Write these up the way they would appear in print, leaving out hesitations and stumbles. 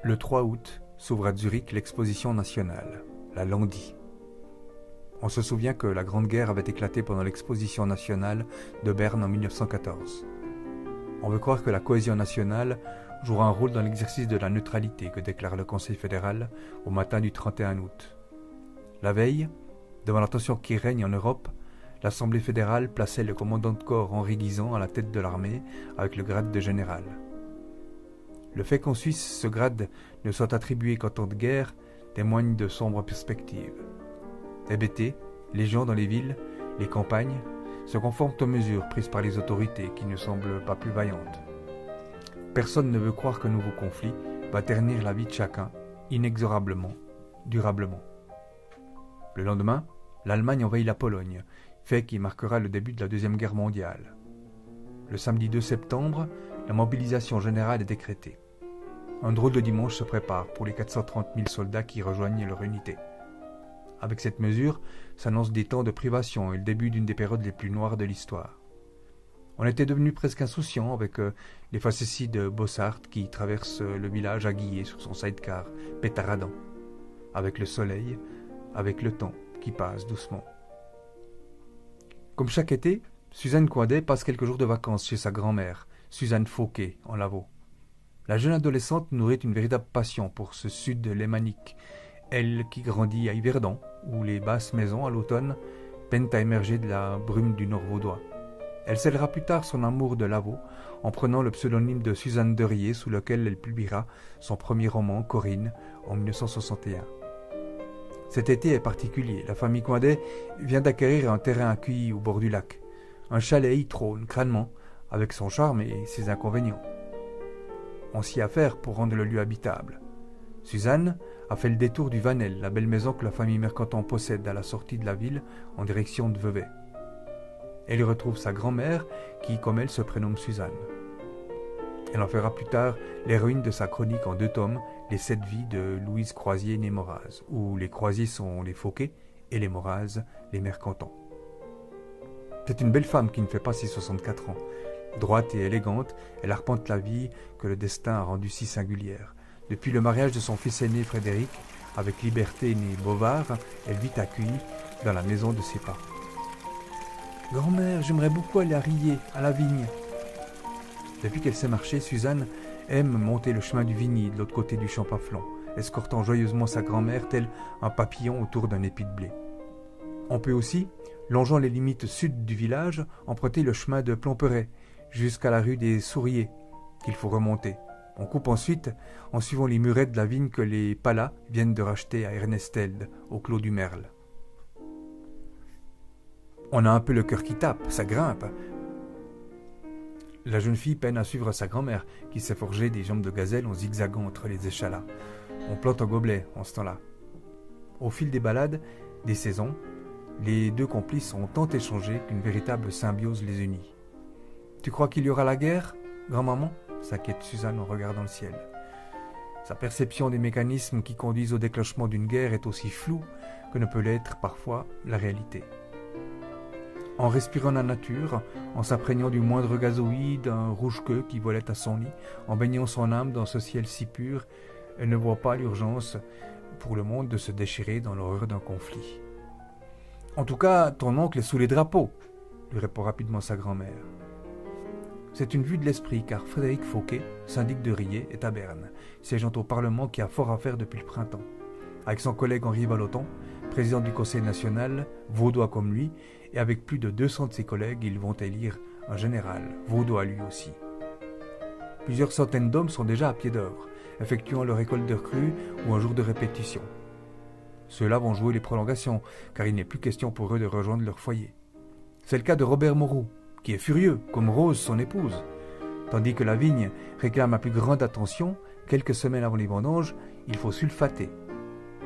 Le 3 août s'ouvre à Zurich l'exposition nationale, la Landi. On se souvient que la Grande Guerre avait éclaté pendant l'exposition nationale de Berne en 1914. On veut croire que la cohésion nationale jouera un rôle dans l'exercice de la neutralité que déclare le Conseil fédéral au matin du 31 août. La veille, devant la tension qui règne en Europe, l'Assemblée fédérale plaçait le commandant de corps Henri Guisan à la tête de l'armée avec le grade de général. Le fait qu'en Suisse ce grade ne soit attribué qu'en temps de guerre témoigne de sombres perspectives. Hébétés, les gens dans les villes, les campagnes, se conforment aux mesures prises par les autorités qui ne semblent pas plus vaillantes. Personne ne veut croire qu'un nouveau conflit va ternir la vie de chacun, inexorablement, durablement. Le lendemain, l'Allemagne envahit la Pologne, fait qui marquera le début de la Deuxième Guerre mondiale. Le samedi 2 septembre, la mobilisation générale est décrétée. Un drôle de dimanche se prépare pour les 430 000 soldats qui rejoignent leur unité. Avec cette mesure, s'annoncent des temps de privation et le début d'une des périodes les plus noires de l'histoire. On était devenu presque insouciant avec les facéties de Bossart qui traverse le village aguillé sur son sidecar, pétaradant, avec le soleil, avec le temps qui passe doucement. Comme chaque été, Suzanne Coindet passe quelques jours de vacances chez sa grand-mère, Suzanne Fauquet, en Lavaux. La jeune adolescente nourrit une véritable passion pour ce sud lémanique, elle qui grandit à Yverdon, où les basses maisons, à l'automne, peinent à émerger de la brume du nord vaudois. Elle scellera plus tard son amour de Lavaux en prenant le pseudonyme de Suzanne Derier, sous lequel elle publiera son premier roman, Corinne, en 1961. Cet été est particulier. La famille Coindet vient d'acquérir un terrain accueilli au bord du lac. Un chalet y trône crânement, avec son charme et ses inconvénients. On s'y affaire pour rendre le lieu habitable. Suzanne a fait le détour du Vanel, la belle maison que la famille Mercanton possède à la sortie de la ville en direction de Vevey. Elle y retrouve sa grand-mère qui, comme elle, se prénomme Suzanne. Elle en fera plus tard l'héroïne de sa chronique en 2 tomes, Les 7 vies de Louise Croisier née Moraz, où les Croisier sont les Fauquet et les Moraz les Mercanton. C'est une belle femme qui ne fait pas ses 64 ans. Droite et élégante, elle arpente la vie que le destin a rendue si singulière. Depuis le mariage de son fils aîné Frédéric, avec Liberté née Bovard, elle vit accueillie dans la maison de ses parents. « Grand-mère, j'aimerais beaucoup aller à Riez, à la vigne. » Depuis qu'elle sait marcher, Suzanne aime monter le chemin du Vigny de l'autre côté du champ Paflon, escortant joyeusement sa grand-mère tel un papillon autour d'un épi de blé. On peut aussi, longeant les limites sud du village, emprunter le chemin de Plomperet jusqu'à la rue des Souriers, qu'il faut remonter. On coupe ensuite en suivant les murettes de la vigne que les Palas viennent de racheter à Ernestelde, au Clos du Merle. On a un peu le cœur qui tape, ça grimpe. La jeune fille peine à suivre sa grand-mère, qui s'est forgé des jambes de gazelle en zigzagant entre les échalas. On plante un gobelet en ce temps-là. Au fil des balades, des saisons, les deux complices ont tant échangé qu'une véritable symbiose les unit. « Tu crois qu'il y aura la guerre, grand-maman » s'inquiète Suzanne en regardant le ciel. Sa perception des mécanismes qui conduisent au déclenchement d'une guerre est aussi floue que ne peut l'être parfois la réalité. En respirant la nature, en s'imprégnant du moindre gazoïde d'un rouge-queue qui volait à son lit, en baignant son âme dans ce ciel si pur, elle ne voit pas l'urgence pour le monde de se déchirer dans l'horreur d'un conflit. « En tout cas, ton oncle est sous les drapeaux », lui répond rapidement sa grand-mère. C'est une vue de l'esprit, car Frédéric Fauquet, syndic de Riez, est à Berne, siégeant au Parlement qui a fort à faire depuis le printemps. Avec son collègue Henri Vallotton, président du Conseil national, vaudois comme lui, et avec plus de 200 de ses collègues, ils vont élire un général, vaudois lui aussi. Plusieurs centaines d'hommes sont déjà à pied d'œuvre, effectuant leur école de recrues ou un jour de répétition. Ceux-là vont jouer les prolongations, car il n'est plus question pour eux de rejoindre leur foyer. C'est le cas de Robert Moreau, qui est furieux, comme Rose, son épouse. Tandis que la vigne réclame la plus grande attention, quelques semaines avant les vendanges, il faut sulfater.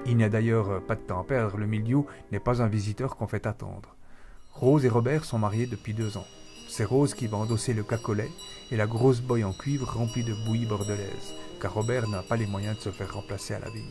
Il n'y a d'ailleurs pas de temps à perdre, le milieu n'est pas un visiteur qu'on fait attendre. Rose et Robert sont mariés depuis 2 ans. C'est Rose qui va endosser le cacolet et la grosse boye en cuivre remplie de bouillie bordelaise, car Robert n'a pas les moyens de se faire remplacer à la vigne.